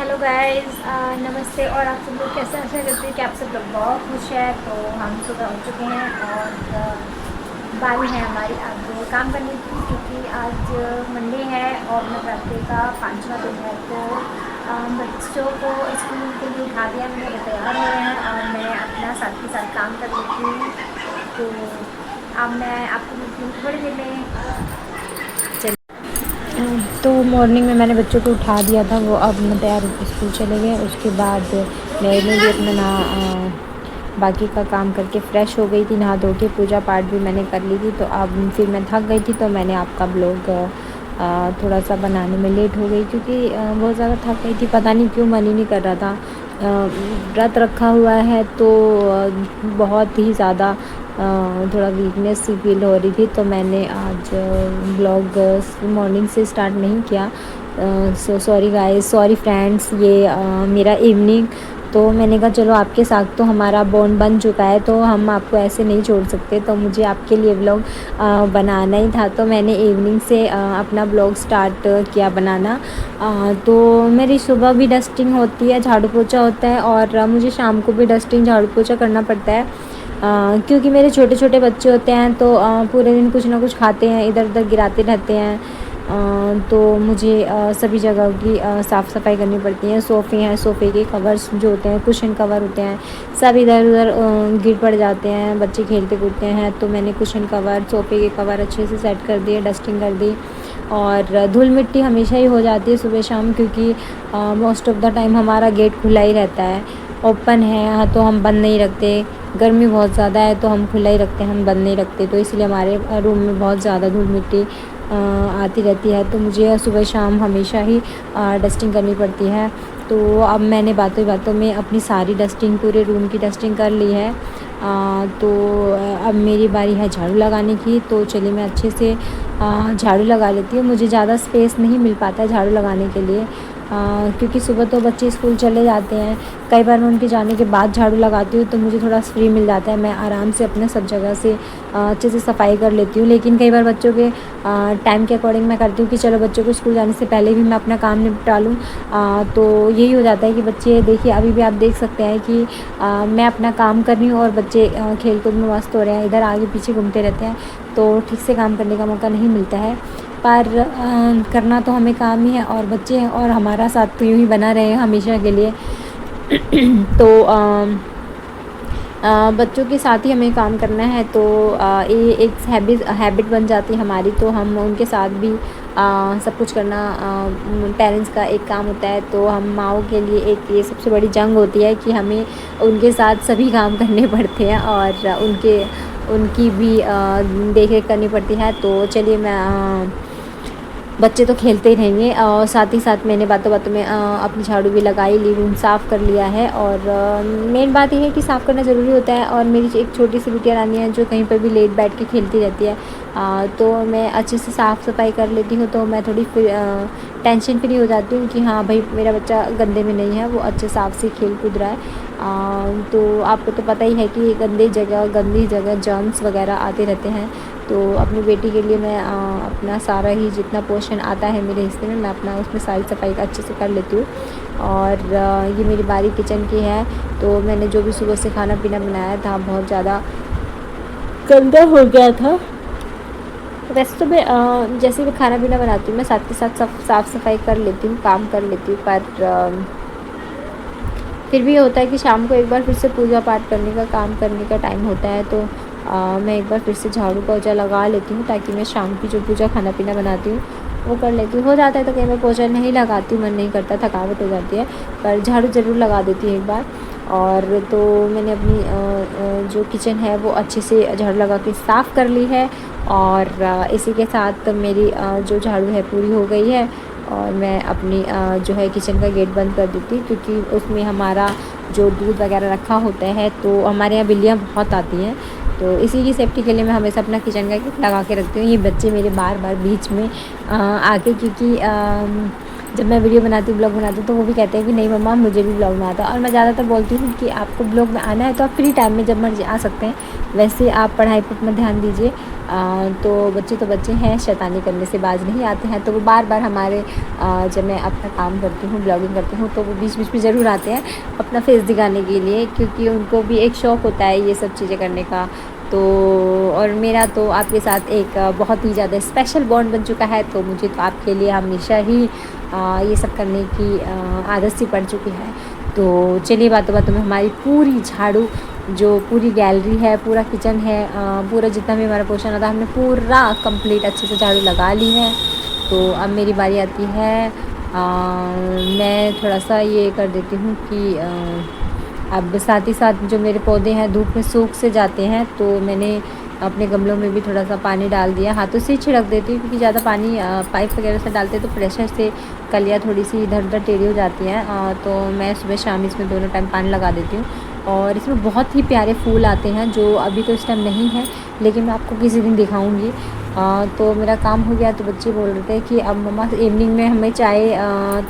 Hello guys, नमस्ते। और आप सब लोग कैसे? आशा करते हैं कि आप सब लोग बहुत खुश हैं। तो हम सुबह उठ चुके हैं और बारी है हमारी अब काम करने की, क्योंकि आज मंडे है और नवरात्रि का 5वां दिन है। तो बच्चों को स्कूल के लिए उठा दिया मैंने, वो तैयार हो रहे हैं और मैं अपना साथ के साथ काम कर लेती हूँ। तो अब मैं आपको मिलती हूँ थोड़ी देर में। तो मॉर्निंग में मैंने बच्चों को उठा दिया था, वो अब मैं तैयार होकर स्कूल चले गए। उसके बाद मैंने भी अपना बाकी का काम करके फ़्रेश हो गई थी, नहा धो के पूजा पाठ भी मैंने कर ली थी। तो अब फिर मैं थक गई थी, तो मैंने आपका ब्लॉग थोड़ा सा बनाने में लेट हो गई, क्योंकि बहुत ज़्यादा थक गई थी। पता नहीं क्यों मन ही नहीं कर रहा था। व्रत रखा हुआ है तो बहुत ही ज़्यादा थोड़ा वीकनेस सी फील हो रही थी। तो मैंने आज ब्लॉग मॉर्निंग से स्टार्ट नहीं किया। सॉरी गाइस, सॉरी फ्रेंड्स, ये मेरा इवनिंग। तो मैंने कहा चलो आपके साथ तो हमारा बॉन्ड बन चुका है, तो हम आपको ऐसे नहीं छोड़ सकते, तो मुझे आपके लिए ब्लॉग बनाना ही था। तो मैंने इवनिंग से अपना ब्लॉग स्टार्ट किया बनाना। तो मेरी सुबह भी डस्टिंग होती है, झाड़ू पोछा होता है, और मुझे शाम को भी डस्टिंग झाड़ू पोछा करना पड़ता है। क्योंकि मेरे छोटे छोटे बच्चे होते हैं, तो पूरे दिन कुछ ना कुछ खाते हैं, इधर उधर गिराते रहते हैं। तो मुझे सभी जगह की साफ़ सफाई करनी पड़ती है। सोफ़े हैं, सोफ़े के कवर्स जो होते हैं, कुशन कवर होते हैं, सब इधर उधर गिर पड़ जाते हैं, बच्चे खेलते कूदते हैं। तो मैंने कुशन कवर, सोफ़े के कवर अच्छे से सेट कर दिए, डस्टिंग कर दी। और धूल मिट्टी हमेशा ही हो जाती है सुबह शाम, क्योंकि मोस्ट ऑफ़ द टाइम हमारा गेट खुला ही रहता है। ओपन है हाँ, तो हम बंद नहीं रखते। गर्मी बहुत ज़्यादा है तो हम खुला ही रखते हैं, हम बंद नहीं रखते। तो इसलिए हमारे रूम में बहुत ज़्यादा धूल मिट्टी आती रहती है। तो मुझे सुबह शाम हमेशा ही डस्टिंग करनी पड़ती है। तो अब मैंने बातों बातों में अपनी सारी डस्टिंग, पूरे रूम की डस्टिंग कर ली है। तो अब मेरी बारी है झाड़ू लगाने की। तो चलिए मैं अच्छे से झाड़ू लगा लेती हूँ। मुझे ज़्यादा स्पेस नहीं मिल पाता है झाड़ू लगाने के लिए, क्योंकि सुबह तो बच्चे स्कूल चले जाते हैं। कई बार मैं उनके जाने के बाद झाड़ू लगाती हूँ, तो मुझे थोड़ा फ्री मिल जाता है, मैं आराम से अपने सब जगह से अच्छे से सफाई कर लेती हूँ। लेकिन कई बार बच्चों के टाइम के अकॉर्डिंग मैं करती हूँ कि चलो बच्चों को स्कूल जाने से पहले भी मैं अपना काम निपटा लूँ। तो यही हो जाता है कि बच्चे, देखिए अभी भी आप देख सकते हैं कि मैं अपना काम कर रही हूँ और बच्चे खेल कूद में मस्त हो रहे हैं, इधर आगे पीछे घूमते रहते हैं। तो ठीक से काम करने का मौका नहीं मिलता है, पर करना तो हमें काम ही है, और बच्चे हैं और हमारा साथ तो यूँ ही बना रहे हमेशा के लिए। तो बच्चों के साथ ही हमें काम करना है। तो ये एक हैबिट बन जाती है हमारी, तो हम उनके साथ भी सब कुछ करना पेरेंट्स का एक काम होता है। तो हम माँओं के लिए एक ये सबसे बड़ी जंग होती है कि हमें उनके साथ सभी काम करने पड़ते हैं, और उनकी भी देख रेख करनी पड़ती है। तो चलिए मैं बच्चे तो खेलते ही रहेंगे, और साथ ही साथ मैंने बातों बातों में अपनी झाड़ू भी लगाई ली, रूम साफ़ कर लिया है। और मेन बात यह है कि साफ़ करना ज़रूरी होता है। और मेरी एक छोटी सी बिटिया रानी है जो कहीं पर भी लेट बैठ के खेलती रहती है, तो मैं अच्छे से साफ़ सफाई कर लेती हूँ। तो मैं थोड़ी टेंशन फ्री हो जाती हूँ कि हाँ भाई मेरा बच्चा गंदे में नहीं है, वो अच्छे साफ़ से खेल कूद रहा है। तो आपको तो पता ही है कि गंदी जगह जर्म्स वगैरह आते रहते हैं। तो अपनी बेटी के लिए मैं अपना सारा ही जितना पोर्शन आता है मेरे हिस्से में, मैं अपना उसमें सारी सफाई का अच्छे से कर लेती हूँ। और ये मेरी बारी किचन की है। तो मैंने जो भी सुबह से खाना पीना बनाया था बहुत ज़्यादा गंदा हो गया था। वैसे तो मैं जैसे भी खाना पीना बनाती हूँ, मैं साथ के साथ सब साफ़ सफाई कर लेती हूँ, काम कर लेती हूँ। पर फिर भी होता है कि शाम को एक बार फिर से पूजा पाठ करने का, काम करने का टाइम होता है। तो मैं एक बार फिर से झाड़ू पोछा लगा लेती हूँ, ताकि मैं शाम की जो पूजा खाना पीना बनाती हूँ वो कर लेती हूँ। हो जाता है तो कहीं मैं पोछा नहीं लगाती हूँ, मन नहीं करता, थकावट हो जाती है, पर झाड़ू ज़रूर लगा देती हूँ एक बार। और तो मैंने अपनी जो किचन है वो अच्छे से झाड़ू लगा के साफ़ कर ली है। और इसी के साथ मेरी जो झाड़ू है पूरी हो गई है। और मैं अपनी जो है किचन का गेट बंद कर देती हूँ, क्योंकि उसमें हमारा जो दूध वगैरह रखा होता है, तो हमारे यहाँ बिल्लियाँ बहुत आती हैं। तो इसी की सेफ्टी के लिए मैं हमेशा अपना किचन का गेट लगा के रखती हूँ। ये बच्चे मेरे बार बार बीच में आके, क्योंकि जब मैं वीडियो बनाती हूँ, ब्लॉग बनाती हूँ, तो वो भी कहते हैं कि नहीं मम्मा मुझे भी ब्लॉग में आता है। और मैं ज़्यादातर बोलती हूँ कि आपको ब्लॉग में आना है तो आप फ्री टाइम में जब मर्जी आ सकते हैं, वैसे आप पढ़ाई पर अपना ध्यान दीजिए। तो बच्चे हैं, शैतानी करने से बाज नहीं आते हैं। तो वो बार बार हमारे जब मैं अपना काम करती हूँ, ब्लॉगिंग करती हूँ, तो वो बीच बीच में ज़रूर आते हैं अपना फेस दिखाने के लिए, क्योंकि उनको भी एक शौक़ होता है ये सब चीज़ें करने का। तो और मेरा तो आपके साथ एक बहुत ही ज़्यादा स्पेशल बॉन्ड बन चुका है, तो मुझे तो आपके लिए हमेशा ही ये सब करने की आदत सी पड़ चुकी है। तो चलिए बातों बातों में हमारी पूरी झाड़ू, जो पूरी गैलरी है, पूरा किचन है, पूरा जितना भी हमारा पोर्शन आता है, हमने पूरा कंप्लीट अच्छे से झाड़ू लगा ली है। तो अब मेरी बारी आती है, मैं थोड़ा सा ये कर देती हूँ कि अब साथ ही साथ जो मेरे पौधे हैं धूप में सूख से जाते हैं, तो मैंने अपने गमलों में भी थोड़ा सा पानी डाल दिया। हाथों से ही छिड़क देती हूँ, क्योंकि ज़्यादा पानी पाइप वगैरह से डालते तो प्रेशर से कलियाँ थोड़ी सी इधर उधर टेढ़ी हो जाती हैं। तो मैं सुबह शाम इसमें दोनों टाइम पानी लगा देती हूँ। और इसमें बहुत ही प्यारे फूल आते हैं, जो अभी तो इस टाइम नहीं है, लेकिन मैं आपको किसी दिन दिखाऊँगी। तो मेरा काम हो गया, तो बच्चे बोल रहे थे कि अब मम्मा इवनिंग में हमें चाय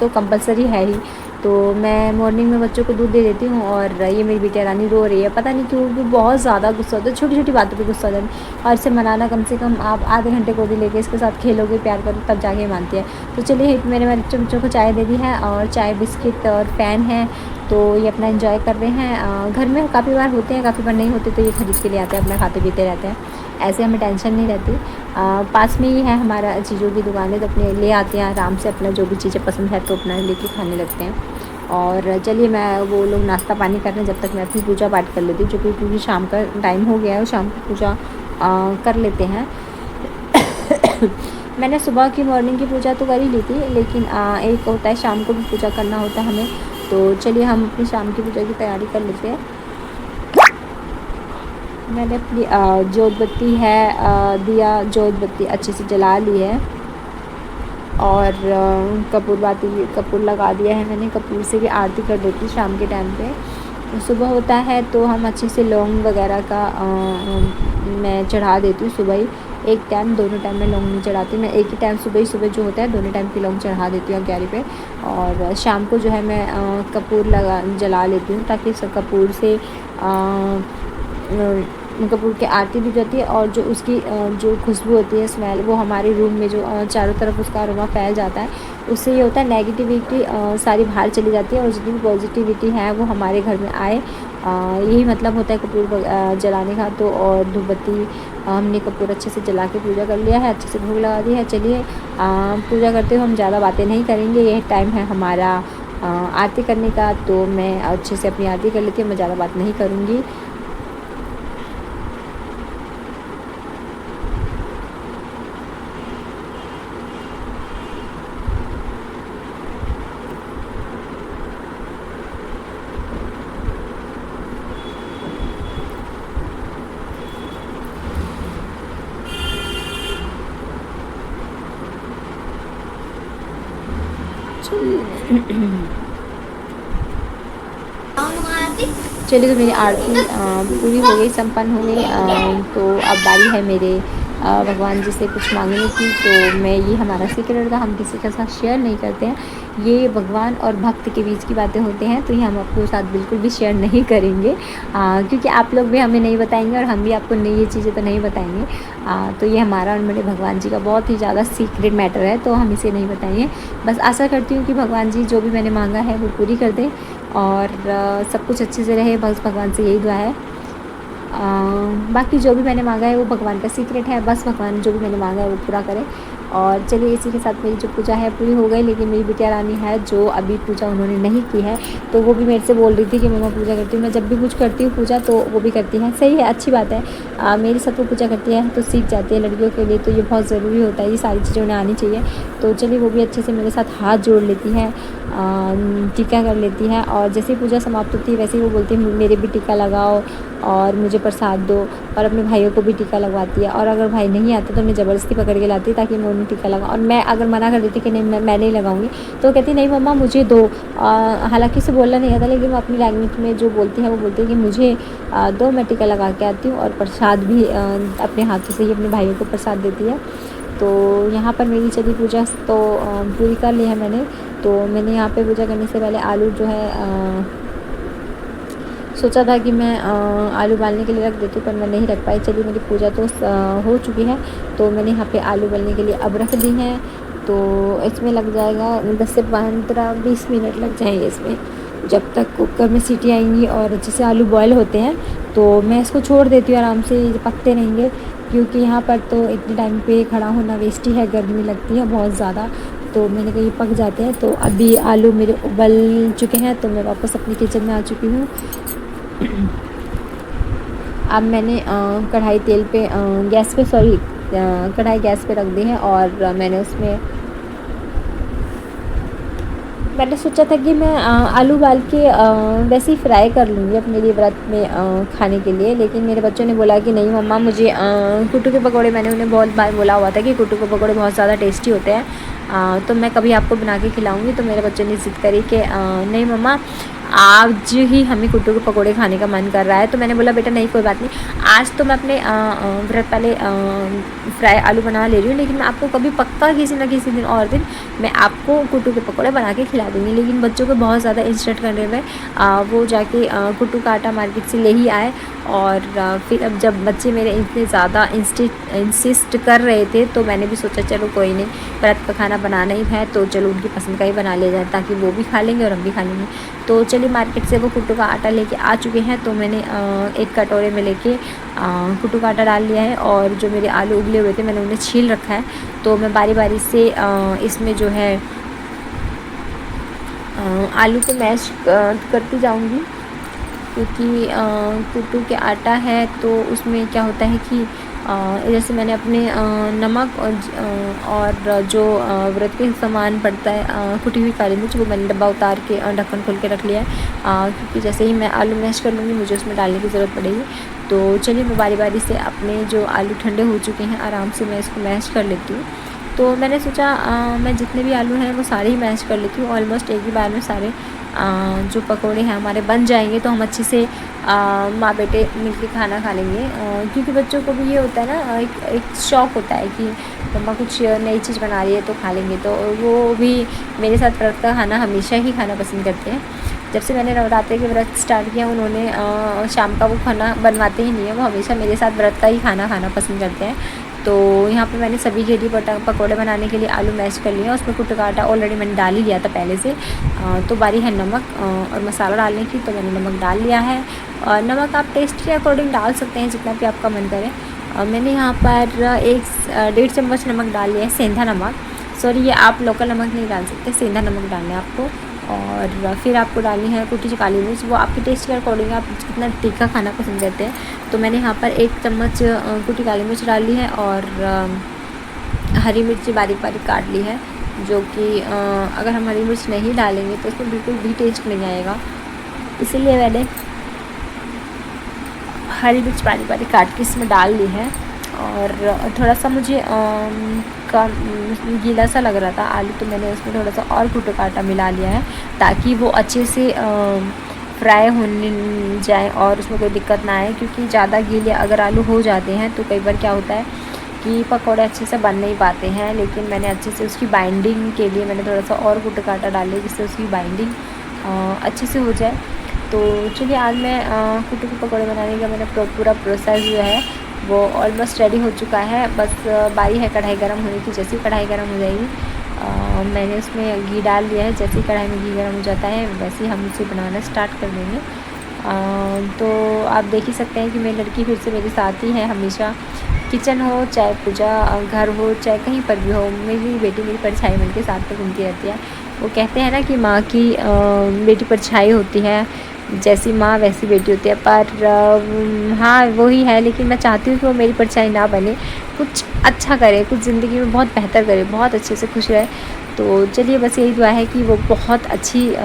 तो कंपलसरी है ही। तो मैं मॉर्निंग में बच्चों को दूध दे देती हूँ। और ये मेरी बेटी रानी रो रही है, पता नहीं क्यों, वो बहुत ज़्यादा गुस्सा होता है, छोटी छोटी बातों पे गुस्सा होता है। और इसे मनाना, कम से कम आप आधे घंटे को भी लेके इसके साथ खेलोगे, प्यार करो, तब जाके मानती है। तो चलिए मैंने बच्चों को चाय दे दी है, और चाय बिस्किट और फ़ैन है, तो ये अपना एंजॉय कर रहे हैं। घर में काफ़ी बार होते हैं, काफ़ी बार नहीं होते, तो ये खरीद के ले आते हैं, अपना खाते पीते रहते हैं। ऐसे हमें टेंशन नहीं रहती। पास में ही है हमारा चीज़ों की दुकान है, तो अपने ले आते हैं आराम से, अपना जो भी चीज़ें पसंद है तो अपना लेके खाने लगते हैं। और चलिए मैं वो लोग नाश्ता पानी कर रहे हैं, जब तक मैं अपनी पूजा पाठ कर लेती हूँ, क्योंकि शाम का टाइम हो गया है और शाम की पूजा कर लेते हैं। मैंने सुबह की मॉर्निंग की पूजा तो कर ही ली थी, लेकिन एक होता है शाम को भी पूजा करना होता है हमें। तो चलिए हम अपनी शाम की पूजा की तैयारी कर लेते हैं। मैंने अपनी जोत बत्ती है, दिया जोत बत्ती अच्छे से जला ली है, और कपूर लगा दिया है मैंने। कपूर से भी आरती कर देती शाम के टाइम पे। सुबह होता है तो हम अच्छे से लौंग वगैरह का मैं चढ़ा देती हूँ सुबह ही। एक टाइम, दोनों टाइम मैं लौंग नहीं चढ़ाती, मैं एक ही टाइम सुबह जो होता है दोनों टाइम की लौंग चढ़ा देती हूँ अग्यारी पे। और शाम को जो है मैं कपूर जला लेती हूँ, ताकि कपूर से कपूर की आरती भी जाती है, और जो उसकी जो खुशबू होती है, स्मेल, वो हमारे रूम में जो चारों तरफ उसका अरोमा फैल जाता है, उससे ये होता है नेगेटिविटी सारी बाहर चली जाती है, और जितनी भी पॉजिटिविटी है वो हमारे घर में आए। यही मतलब होता है कपूर जलाने का। तो और धूप बत्ती हमने कपूर अच्छे से जला के पूजा कर लिया है, अच्छे से भोग लगा दिया है। चलिए पूजा करते हुए हम ज़्यादा बातें नहीं करेंगे, यह टाइम है हमारा आरती करने का। तो मैं अच्छे से अपनी आरती कर लेती हूँ, मैं ज़्यादा बात नहीं करूँगी। चलिए तो मेरी आरती पूरी हो गई, संपन्न हो गई। तो अब बारी है मेरे भगवान जी से कुछ मांगने की। तो मैं, ये हमारा सीक्रेट था, हम किसी के साथ शेयर नहीं करते हैं, ये भगवान और भक्त के बीच की बातें होते हैं, तो ये हम आपके साथ बिल्कुल भी शेयर नहीं करेंगे, क्योंकि आप लोग भी हमें नहीं बताएंगे और हम भी आपको ये चीज़ें तो नहीं बताएंगे। तो ये हमारा और मेरे भगवान जी का बहुत ही ज़्यादा सीक्रेट मैटर है, तो हम इसे नहीं बताएंगे। बस आशा करती हूँ कि भगवान जी जो भी मैंने मांगा है वो पूरी कर दें, और सब कुछ अच्छे से रहे, बस भगवान से यही दुआ है। बाकी जो भी मैंने मांगा है वो भगवान का सीक्रेट है, बस भगवान जो भी मैंने मांगा है वो पूरा करें। और चलिए इसी के साथ मेरी जो पूजा है पूरी हो गई। लेकिन मेरी बिटिया रानी है जो अभी पूजा उन्होंने नहीं की है, तो वो भी मेरे से बोल रही थी कि मम्मा पूजा करती हूँ। मैं जब भी कुछ करती हूँ पूजा तो वो भी करती है, सही है, अच्छी बात है। मेरे साथ वो पूजा करती है तो सीख जाती है, लड़कियों के लिए तो ये बहुत ज़रूरी होता है, ये सारी चीज़ें उन्हें आनी चाहिए। तो चलिए वो भी अच्छे से मेरे साथ हाथ जोड़ लेती है, टीका कर लेती है, और जैसे ही पूजा समाप्त होती है वैसे ही वो बोलती है मेरे भी टीका लगाओ और मुझे प्रसाद दो, और अपने भाइयों को भी टीका लगवाती है। और अगर भाई नहीं आते तो उन्हें ज़बरदस्ती पकड़ के लाती है ताकि मैं उन्हें टीका लगाऊँ, और मैं अगर मना कर देती कि नहीं मैं नहीं लगाऊंगी तो वो कहती नहीं मम्मा मुझे दो। हालांकि उसे बोलना नहीं आता, लेकिन वो अपनी लैंग्वेज में जो बोलती है वो बोलती है कि मुझे दो, मैं टीका लगा के आती हूँ। और प्रसाद भी अपने हाथों से ही अपने भाइयों को प्रसाद देती है। तो यहाँ पर मेरी चली पूजा तो पूरी कर ली है मैंने। तो मैंने यहाँ पे पूजा करने से पहले आलू जो है सोचा था कि मैं आलू उबालने के लिए रख देती हूँ, पर मैं नहीं रख पाई। चलिए मेरी पूजा तो हो चुकी है। तो मैंने यहाँ पे आलू उबालने के लिए अब रख दी हैं। तो इसमें लग जाएगा 10 से 15-20 मिनट लग जाएंगे इसमें, जब तक कुकर में सीटी आएंगी और अच्छे से आलू बॉयल होते हैं। तो मैं इसको छोड़ देती हूँ, आराम से पकते रहेंगे, क्योंकि यहाँ पर तो इतने टाइम पे खड़ा होना वेस्ट ही है, गर्मी लगती है बहुत ज़्यादा। तो मैंने कहीं पक जाते हैं। तो अभी आलू मेरे उबल चुके हैं, तो मैं वापस अपनी किचन में आ चुकी हूँ। अब मैंने कढ़ाई तेल पे गैस पे कढ़ाई गैस पे रख दी है, और मैंने सोचा था कि मैं आलू उबाल के वैसे ही फ्राई कर लूँगी अपने लिए व्रत में खाने के लिए। लेकिन मेरे बच्चों ने बोला कि नहीं मम्मा, मुझे कुट्टू के पकौड़े, मैंने उन्हें बहुत बार बोला हुआ था कि कुट्टू के पकौड़े बहुत ज़्यादा टेस्टी होते हैं, तो मैं कभी आपको बना के खिलाऊँगी। तो मेरे बच्चों ने ज़िद करी कि नहीं मम्मा, आज ही हमें कुट्टू के पकौड़े खाने का मन कर रहा है। तो मैंने बोला बेटा नहीं, कोई बात नहीं, आज तो मैं अपने व्रत पहले फ्राई आलू बना ले रही हूँ, लेकिन मैं आपको कभी पक्का किसी न किसी दिन और दिन मैं आपको कुट्टू के पकौड़े बना के खिला दूँगी। लेकिन बच्चों को बहुत ज़्यादा इंस्टेंट करने में वो जाके कुट्टू का आटा मार्केट से ले ही आए। और फिर अब जब बच्चे मेरे इतने ज़्यादा इंसिस्ट कर रहे थे, तो मैंने भी सोचा चलो कोई नहीं, व्रत का खाना बनाना ही है, तो चलो उनकी पसंद का ही बना ले जाए, ताकि वो भी खा लेंगे और हम भी खा लेंगे। तो चलिए मार्केट से वो कुट्टू का आटा लेके आ चुके हैं। तो मैंने एक कटोरे में लेके कुट्टू का आटा डाल लिया है, और जो मेरे आलू उबले हुए थे मैंने उन्हें छील रखा है। तो मैं बारी बारी से इसमें जो है आलू को मैश करती जाऊंगी, क्योंकि कुट्टू के आटा है तो उसमें क्या होता है कि जैसे मैंने अपने नमक और जो व्रत के सामान पड़ता है, कुटी हुई काली मिर्च, वो मैंने डब्बा उतार के ढक्कन खोल के रख लिया है, क्योंकि जैसे ही मैं आलू मैश कर लूँगी मुझे उसमें डालने की ज़रूरत पड़ेगी। तो चलिए मैं बारी बारी से अपने जो आलू ठंडे हो चुके हैं आराम से मैं इसको मैश कर लेती हूँ। तो मैंने सोचा मैं जितने भी आलू हैं वो सारे ही मैश कर लेती हूँ, ऑलमोस्ट एक ही बार में सारे जो पकोड़े हैं हमारे बन जाएंगे, तो हम अच्छे से माँ बेटे मिलकर खाना खा लेंगे। क्योंकि बच्चों को भी ये होता है ना, एक शौक़ होता है कि मम्मा कुछ नई चीज़ बना रही है तो खा लेंगे। तो वो भी मेरे साथ व्रत का खाना हमेशा ही खाना पसंद करते हैं। जब से मैंने नवरात्रि के व्रत स्टार्ट किया, उन्होंने शाम का वो खाना बनवाते ही नहीं है, वो हमेशा मेरे साथ व्रत का ही खाना खाना पसंद करते हैं। तो यहाँ पे मैंने सभी के लिए पकौड़े बनाने के लिए आलू मैश कर लिया। उसमें कुट्टू का आटा ऑलरेडी मैंने डाल ही लिया था पहले से। तो बारी है नमक और मसाला डालने की, तो मैंने नमक डाल लिया है। और नमक आप टेस्ट के अकॉर्डिंग डाल सकते हैं, जितना भी आपका मन करे। मैंने यहाँ पर 1-1.5 चम्मच नमक डाल लिया है, सेंधा नमक। सॉरी, ये आप लोकल नमक नहीं डाल सकते, सेंधा नमक डालना है आपको। और फिर आपको डालनी है कुटी हुई काली मिर्च, वो आपके टेस्ट के अकॉर्डिंग आप कितना तीखा खाना पसंद करते हैं। तो मैंने यहाँ पर 1 चम्मच कुटी काली मिर्च डाल ली है, और हरी मिर्ची बारीक बारीक काट ली है, जो कि अगर हम हरी मिर्च नहीं डालेंगे तो उसमें बिल्कुल भी टेस्ट नहीं आएगा, इसीलिए मैंने हरी मिर्च बारीक बारीक काट के इसमें डाल ली है। और थोड़ा सा मुझे गीला सा लग रहा था आलू, तो मैंने उसमें थोड़ा सा और कुट्टू का आटा मिला लिया है, ताकि वो अच्छे से फ्राई होने जाए और उसमें कोई दिक्कत ना आए। क्योंकि ज़्यादा गीले अगर आलू हो जाते हैं तो कई बार क्या होता है कि पकौड़े अच्छे से बन नहीं पाते हैं। लेकिन मैंने अच्छे से उसकी बाइंडिंग के लिए मैंने थोड़ा सा और कुट्टू का आटा डाल लिया, जिससे उसकी बाइंडिंग अच्छे से हो जाए। तो चलिए आज मैं कुट्टू के पकौड़े बनाने का मैंने पूरा प्रोसेस जो है वो ऑलमोस्ट रेडी हो चुका है। बस बारी है कढ़ाई गर्म होने की। जैसे ही कढ़ाई गर्म हो जाएगी मैंने उसमें घी डाल दिया है। जैसे ही कढ़ाई में घी गर्म हो जाता है वैसे ही हम उसे बनाना स्टार्ट कर देंगे। तो आप देख ही सकते हैं कि मेरी लड़की फिर से मेरे साथ ही है हमेशा। किचन हो चाहे पूजा घर हो चाहे कहीं पर भी हो, मेरी बेटी मेरी परछाई बन के साथ में घूमती रहती है। वो कहते हैं ना कि माँ की बेटी परछाई होती है, जैसी माँ वैसी बेटी होती है। पर हाँ वही है, लेकिन मैं चाहती हूँ कि वो मेरी परछाई ना बने, कुछ अच्छा करे, कुछ ज़िंदगी में बहुत बेहतर करे, बहुत अच्छे से खुश रहे। तो चलिए बस यही दुआ है कि वो बहुत अच्छे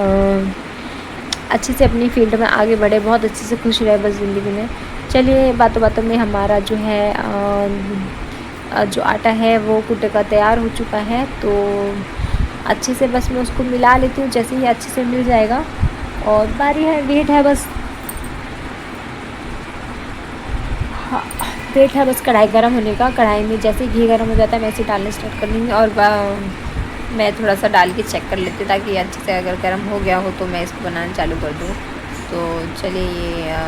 से अपनी फील्ड में आगे बढ़े, बहुत अच्छे से खुश रहे बस ज़िंदगी में। चलिए बातों बातों में हमारा जो है जो आटा है वो कुट्टे का तैयार हो चुका है। तो अच्छे से बस मैं उसको मिला लेती हूँ, जैसे ही अच्छे से मिल जाएगा और बारी है वेट है बस। हाँ वेट है बस कढ़ाई गर्म होने का। कढ़ाई में जैसे ही घी गर्म हो जाता है मैं इसे डालना स्टार्ट कर दूँगी और मैं थोड़ा सा डाल के चेक कर लेती हूँ ताकि अच्छे से अगर गर्म हो गया हो तो मैं इसको बनाना चालू कर दूँ। तो चलिए ये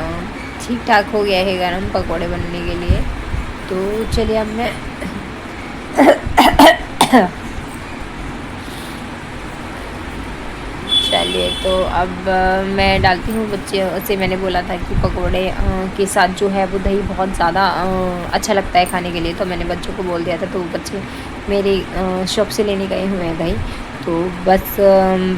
ठीक ठाक हो गया है गर्म पकौड़े बनने के लिए। तो चलिए अब मैं चलिए तो अब मैं डालती हूँ। बच्चे से मैंने बोला था कि पकोड़े के साथ जो है वो दही बहुत ज़्यादा अच्छा लगता है खाने के लिए, तो मैंने बच्चों को बोल दिया था। तो बच्चे मेरे शॉप से लेने गए हुए हैं दही। तो बस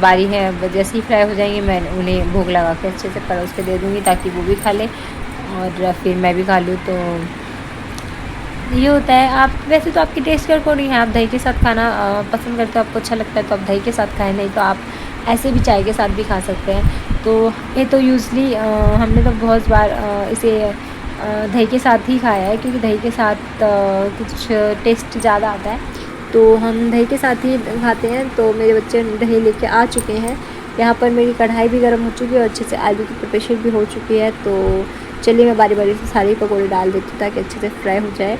बारी है, जैसे ही फ्राई हो जाएंगे मैं उन्हें भोग लगा के अच्छे से परोस के दे दूँगी ताकि वो भी खा ले और फिर मैं भी खा लूँ। तो ये होता है। आप वैसे तो आपके टेस्ट के अकॉर्डिंग है, आप दही के साथ खाना पसंद करते हो, आपको अच्छा लगता है तो आप दही के साथ खाएं, नहीं तो आप ऐसे भी चाय के साथ भी खा सकते हैं। तो ये तो यूज़ली हमने तो बहुत बार इसे दही के साथ ही खाया है क्योंकि दही के साथ कुछ टेस्ट ज़्यादा आता है, तो हम दही के साथ ही खाते हैं। तो मेरे बच्चे दही लेके आ चुके हैं। यहाँ पर मेरी कढ़ाई भी गर्म हो चुकी है और अच्छे से आलू की प्रिपरेशन भी हो चुकी है। तो चलिए मैं बारी बारी से सारे पकौड़े डाल देती हूँ ताकि अच्छे से फ्राई हो जाए।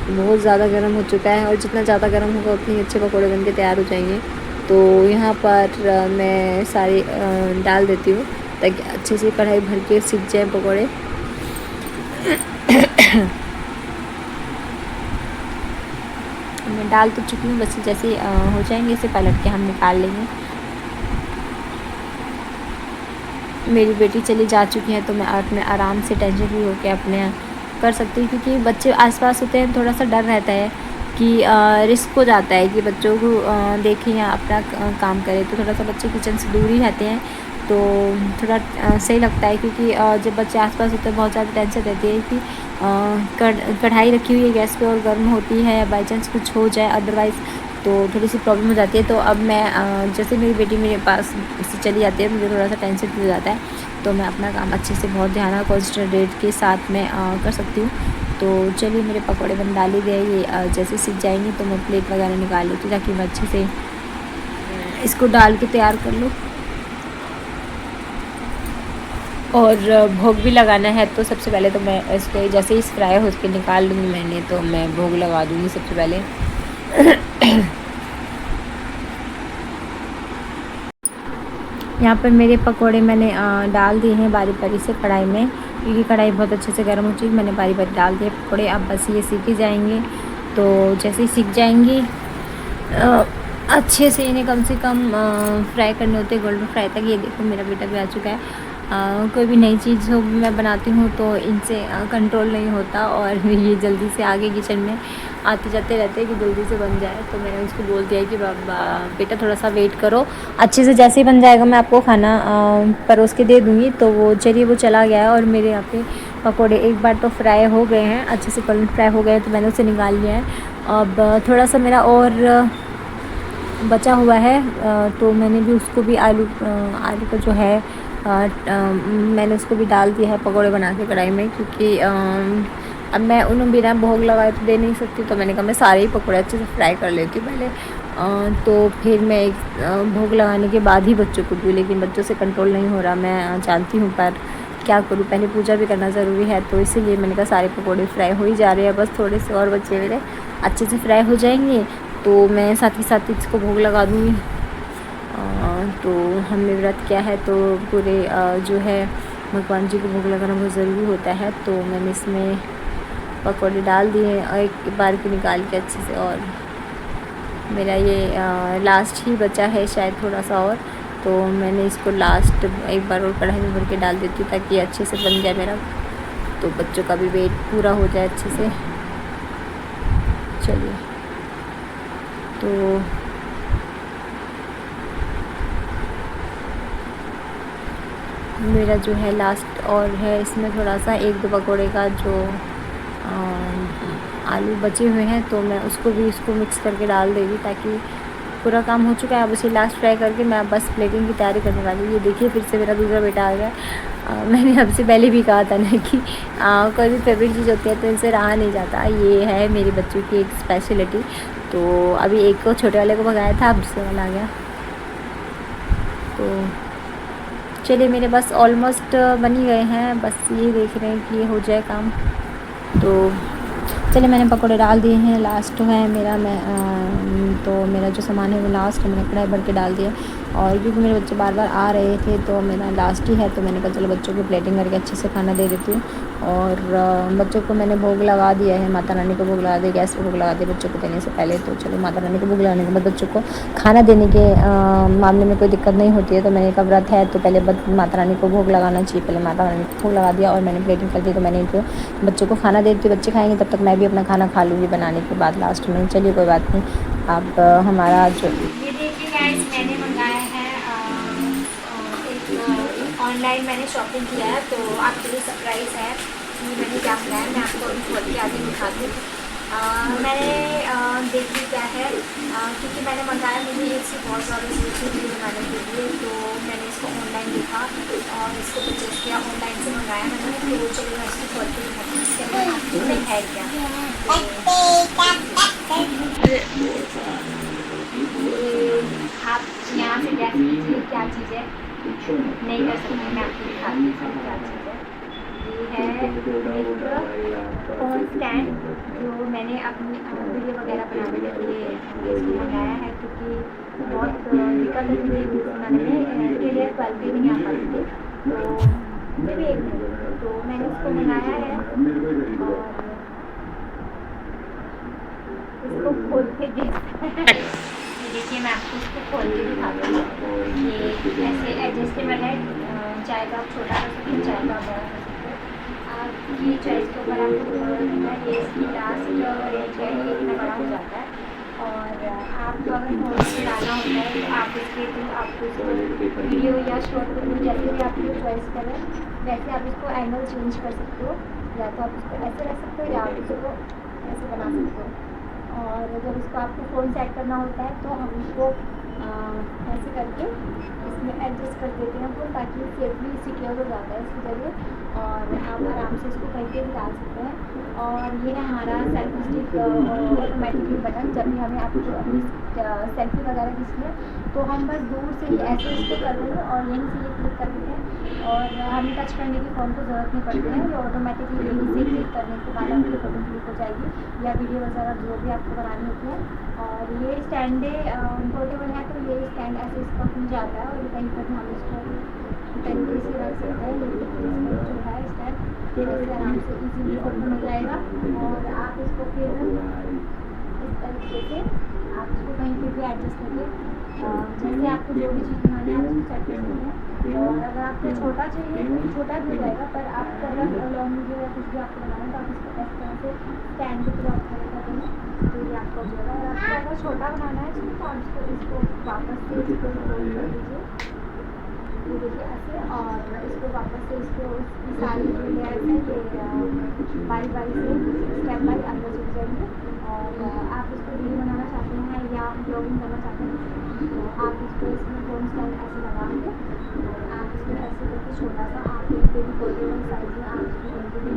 बहुत ज़्यादा गर्म हो चुका है और जितना ज़्यादा गर्म होगा उतने ही अच्छे पकौड़े बनके तैयार हो जाएंगे। तो यहाँ पर मैं सारे डाल देती हूँ ताकि अच्छे से कढ़ाई भर के सीख जाए पकौड़े। मैं डाल तो चुकी हूँ, बस जैसे हो जाएंगे इसे पलट के हम निकाल लेंगे। मेरी बेटी चली जा चुकी है तो मैं अपने आराम से टेंशन फ्री होकर अपने कर सकती हूँ, क्योंकि बच्चे आसपास होते हैं थोड़ा सा डर रहता है कि रिस्क हो जाता है कि बच्चों को देखें या अपना काम करें। तो थोड़ा सा बच्चे किचन से दूर ही रहते हैं तो थोड़ा सही लगता है, क्योंकि जब बच्चे आसपास होते हैं बहुत ज़्यादा टेंशन रहती है कि कढ़ाई रखी हुई है गैस पे और गर्म होती है, बाई चांस कुछ हो जाए अदरवाइज़ तो थोड़ी सी प्रॉब्लम हो जाती है। तो अब मैं जैसे मेरी बेटी मेरे पास से चली जाती है मुझे थोड़ा सा टेंशन भी हो जाता है, तो मैं अपना काम अच्छे से बहुत ध्यान और कॉन्संट्रेट के साथ में कर सकती हूँ। तो चलिए मेरे पकौड़े बन डाल ही गए, ये जैसे सीख जाएंगे तो मैं प्लेट वगैरह निकाल लेती हूँ ताकि मैं अच्छे से इसको डाल के तैयार कर लूँ। और भोग भी लगाना है तो सबसे पहले तो मैं इसको जैसे ही फ्राई हो के निकाल लूँगी मैंने, तो मैं भोग लगा दूँगी सबसे पहले। यहाँ पर मेरे पकोड़े मैंने डाल दिए हैं बारी बारी से कढ़ाई में, क्योंकि कढ़ाई बहुत अच्छे से गर्म हो चुकी है। मैंने बारी बारी डाल दिए पकोड़े। अब बस ये सीख ही जाएंगे। तो जैसे ही सीख जाएंगे अच्छे से इन्हें कम से कम फ्राई करने होते हैं गोल्डन फ्राई तक। ये देखो मेरा बेटा भी आ चुका है। कोई भी नई चीज़ हो मैं बनाती हूँ तो इनसे कंट्रोल नहीं होता और ये जल्दी से आगे किचन में आते जाते रहते हैं कि जल्दी से बन जाए। तो मैंने उसको बोल दिया कि बेटा थोड़ा सा वेट करो, अच्छे से जैसे ही बन जाएगा मैं आपको खाना परोस के दे दूँगी। तो वो चलिए वो चला गया है और मेरे यहाँ पे पकौड़े एक बार तो फ्राई हो गए हैं, अच्छे से गोल्डन फ्राई हो गए हैं, तो मैंने उसे निकाल लिया है। अब थोड़ा सा मेरा और बचा हुआ है तो मैंने भी उसको भी आलू का जो है मैंने उसको भी डाल दिया है पकौड़े बना के कढ़ाई में, क्योंकि अब मैं उन्हें बिना भोग लगाए तो दे नहीं सकती। तो मैंने कहा मैं सारे ही पकौड़े अच्छे से फ्राई कर लेती हूँ पहले, तो फिर मैं भोग लगाने के बाद ही बच्चों को दूँ। लेकिन बच्चों से कंट्रोल नहीं हो रहा, मैं जानती हूँ, पर क्या करूँ, पहले पूजा भी करना ज़रूरी है। तो इसीलिए मैंने कहा सारे पकौड़े फ्राई हो ही जा रहे हैं, बस थोड़े से और बचे मेरे अच्छे से फ्राई हो जाएंगे तो मैं साथ ही साथ इसको भोग लगा दूँगी। तो हमने व्रत किया है तो पूरे जो है भगवान जी को भोग लगाना बहुत ज़रूरी होता है। तो मैंने इसमें पकौड़े डाल दिए और एक बार की निकाल के अच्छे से, और मेरा ये लास्ट ही बचा है शायद थोड़ा सा और, तो मैंने इसको लास्ट एक बार और कढ़ाई में भर के डाल देती हूँ ताकि अच्छे से बन जाए मेरा, तो बच्चों का भी वेट पूरा हो जाए अच्छे से। चलिए तो मेरा जो है लास्ट और है, इसमें थोड़ा सा एक दो पकौड़े का जो आलू बचे हुए हैं तो मैं उसको भी इसको मिक्स करके डाल देगी ताकि पूरा काम हो चुका है। अब इसे लास्ट फ्राई करके मैं बस प्लेटिंग की तैयारी करने वाली हूँ। ये देखिए फिर से मेरा दूसरा बेटा आ गया। मैंने आपसे पहले भी कहा था ना कि कोई भी फेवरेट चीज़ होती है तो इनसे रहा नहीं जाता। ये है मेरे बच्चों की एक स्पेशलिटी। तो अभी एक को छोटे वाले को भगाया था, अब दूसरे वाला आ गया। तो चलिए मेरे बस ऑलमोस्ट बन ही गए हैं, बस ये देख रहे हैं कि ये हो जाए काम। तो चलिए मैंने पकौड़े डाल दिए हैं। लास्ट है मेरा, तो मेरा जो सामान है वो लास्ट है, मैंने कढ़ाई भर के डाल दिया। और क्योंकि मेरे बच्चे बार बार आ रहे थे तो मेरा लास्ट ही है, तो मैंने कहा चलो बच्चों को प्लेटिंग करके अच्छे से खाना दे देती हूँ। और बच्चों को मैंने भोग लगा दिया है, माता रानी को भोग लगा दिया, गैस पर भोग लगा दिया बच्चों को देने से पहले। तो चलो माता रानी को भोग लगाने के बाद बच्चों को खाना देने के मामले में कोई दिक्कत नहीं होती है। तो मैंने कहा व्रत है तो पहले माता रानी को भोग लगाना चाहिए, पहले माता रानी को भोग लगा दिया और मैंने प्लेटिंग कर दी। तो मैंने जो बच्चों को खाना दे देती, बच्चे खाएंगे तब तक मैं भी अपना खाना खा लूँगी बनाने के बाद लास्ट में। चलिए कोई बात नहीं। अब हमारा जो ये देखिए गाइस, मैंने मंगाया है एक ऑनलाइन मैंने शॉपिंग किया है, तो आपके लिए सरप्राइज़ है कि मैंने क्या मंगाया है। मैं आपको अभी खोल के आगे दिखाती हूँ। मैंने देखिए क्या है, क्योंकि मैंने मंगाया, मुझे एक से बहुत ज़्यादा ज़रूरत थी वीडियो बनाने के लिए, तो मैंने इसको ऑनलाइन देखा और इसको परचेज़ किया, ऑनलाइन से मंगाया मैंने। तो चलिए मैं इसको खोल के दिखाती हूँ इसके अंदर में है क्या। आप यहाँ से गैस कीजिए क्या चीज़ है, नहीं कर सकते, मैं आपको दिखाती हूँ क्या चीज़ है। ये है एक फ़ोन स्टैंड, जो मैंने अपनी वीडियो वगैरह बनाने के लिए इसको मंगाया है, क्योंकि बहुत दिक्कत होती थी वीडियो बनाने में, क्लियर क्वालिटी नहीं आ पाती थी। तो मेरी एक मिनट, तो मैंने इसको मंगाया है और इसको खोल के देखिए मैं आपको इसको खोल के दिखाती हूँ। ये ऐसे एडजस्टेबल है, चाहे तो आप छोटा कर सकते हैं, चाहे तो आप बड़ा कर सकते हैं। आपकी चॉइस के ऊपर आपको है। ये इसकी लास्ट रेंज है, ये इतना बड़ा हो जाता है। और आपको अगर फोन से डालना होता है तो आप इसके थ्रू आपको इसको वीडियो या शॉर्ट वीडियो जैसे भी आपको चॉइस करें वैसे आप इसको एंगल चेंज कर सकते हो, या तो आप इसको ऐसे रख सकते हो या आप इसको ऐसे बना सकते हो। और जब इसको आपको फ़ोन सेट करना होता है तो हम इसको ऐसे करके इसमें एडजस्ट कर देते हैं फ़ोन, ताकि सेफली सिक्योर हो जाता है इसके ज़रिए और आप आराम से इसको कहीं पे भी डाल सकते हैं। और ये है हमारा सेल्फी स्टिक ऑटोमेटिकली बटन। जब भी हमें आपको अपनी सेल्फी वगैरह खींचनी है तो हम बस दूर से ही ऐसे इसको कर देंगे और यहीं से ये क्लिक कर देते हैं और हमें टच करने की फ़ोन को ज़रूरत नहीं पड़ती है। ये ऑटोमेटिकली यहीं से क्लिक करने के बाद आपकी फ़ोटो क्लिक हो जाएगी या वीडियो वगैरह जो भी आपको बनानी होती है। और ये स्टैंड पोर्टेबल है, तो ये स्टैंड ऐसे इसका खुल जाता है और ये कहीं पर भी हम इसको तरीके से रख सकते हैं। ये जो है स्टैंड इससे आराम से इजीली ओपन हो जाएगा और आप इसको फिर इस तरीके से आप इसको कहीं पर भी एडजस्ट करके जैसे आपको जो भी चीज़ बनानी है आप उसको सेट कर सकते हैं। और अगर आपको छोटा चाहिए तो छोटा भी हो जाएगा, पर आप अगर लॉन्ग वीडियो या कुछ भी आपको बनाना है तो आप इसको इस तरह से स्टैंड के थ्रू आप खड़े कर देंगे तो ये आपका हो जाएगा। और आपको अगर छोटा बनाना है तो आप इसको वापस से इसको फोल्ड कर दीजिए, ये देखिए ऐसे, और इसको वापस से इसको इसकी सारी जो लेयर्स है ये बारी बारी से स्टेप बाई अंदर चली जाएंगे। और आप इसको वीडियो बनाना चाहते हैं या ब्लॉगिंग करना चाहते हैं तो आप इसको इसमें फ़ोन स्टैंड ऐसे लगाएंगे और आप इसको ऐसे करके छोटा सा आप कहीं पे भी पोर्टेबल साइज में आप इसको कहीं पे भी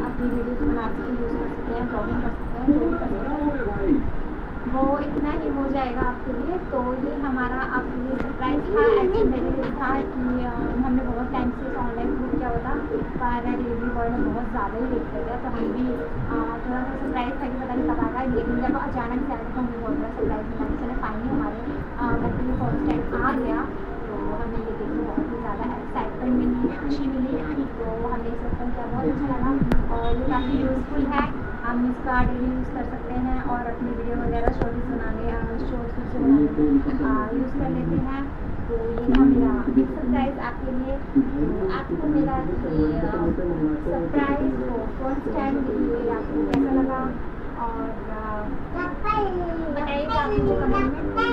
अपनी वीडियोज़ बना के यूज़ कर सकते हैं, ब्लॉगिंग कर सकते हैं, जो भी कर सकते हैं वो इतना ही हो जाएगा आपके लिए। तो ये हमारा आपके लिए सरप्राइज़ था। एक्चुअली मेरे लिए था कि हमने बहुत टाइम से ऑनलाइन बुक किया हुआ था, पर डिलीवरी बॉय ने बहुत ज़्यादा ही लेट कर दिया, तो हम भी थोड़ा सा सरप्राइज़ था कि पता नहीं कब आएगा। लेकिन जब अचानक से आया तो हमें बहुत बड़ा सरप्राइज़ मिला। चले फाइनली हमारे घर के लिए फ़ोन स्टैंड आ गया, तो हमें ये देखने बहुत ही ज़्यादा एक्साइटमेंट मिली, खुशी मिली। तो हमें इस ओपन किया, बहुत अच्छा लगा और ये काफ़ी यूज़फुल है। हम इसका डेली यूज़ कर सकते हैं और अपनी वीडियो वगैरह शॉर्ट्स बनाने शॉर्ट्स बनाने यूज़ कर लेते हैं। तो ये था मेरा बिग सरप्राइज़ आपके लिए। तो आपको मेरा ये सरप्राइज़ वो फ़ोन स्टैंड ये आपको कैसा लगा और बताइएगा आप मुझे कमेंट में।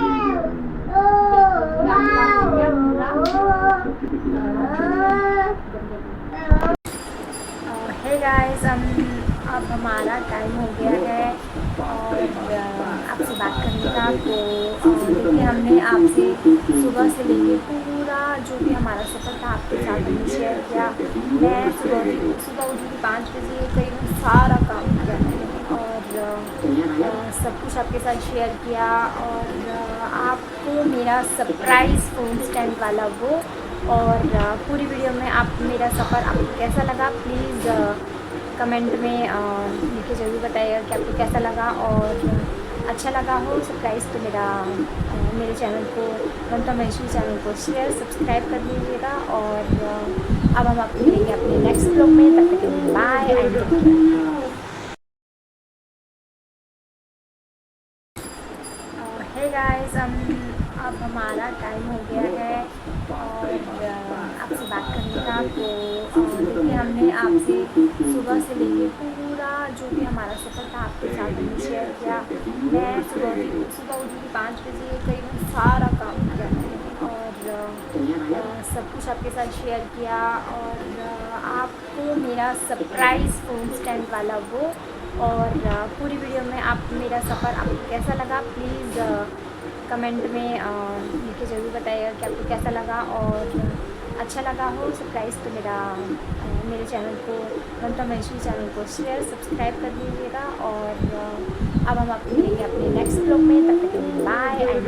हे गाइस, अब हमारा टाइम हो गया है और आपसे बात करने का। तो देखिए हमने आपसे सुबह से लेके पूरा जो भी हमारा सफ़र था आपके साथ हमने शेयर किया। मैं सुबह उठी थी 5 बजे, करीबन सारा काम किया मैंने और सब कुछ आपके साथ शेयर किया। और आपको मेरा सरप्राइज़ फ़ोन स्टैंड वाला वो और पूरी वीडियो में आप मेरा सफ़र आपको कैसा लगा प्लीज़ कमेंट में लिख के ज़रूर बताइएगा कि आपको कैसा लगा, और अच्छा लगा हो सरप्राइज़ तो मेरे चैनल को, ममता महेश्वरी चैनल को शेयर सब्सक्राइब कर दीजिएगा। और अब हम आपको मिलेंगे अपने नेक्स्ट ब्लॉग में, तब तक के लिए बाय एंड हे गाइस, अब हमारा टाइम हो गया है और आपसे बात करने का। तो देखिए, हमने आपसे सुबह से लेके पूरा जो भी हमारा सफ़र था आपके साथ हमने शेयर किया। मैं सुबह उठी थी 5 बजे, करीबन सारा काम किया मैंने और सब कुछ आपके साथ शेयर किया। और आपको मेरा सरप्राइज़ फ़ोन स्टैंड वाला वो, और पूरी वीडियो में आप मेरा सफ़र आपको कैसा लगा प्लीज़ कमेंट में लिख के ज़रूर बताइएगा कि आपको कैसा लगा। और अच्छा लगा हो सरप्राइज़ तो मेरे चैनल को, ममता महेश्वरी चैनल को शेयर सब्सक्राइब कर दीजिएगा। और अब हम आपको मिलेंगे अपने नेक्स्ट ब्लॉग में, तब तक के लिए बाय एंड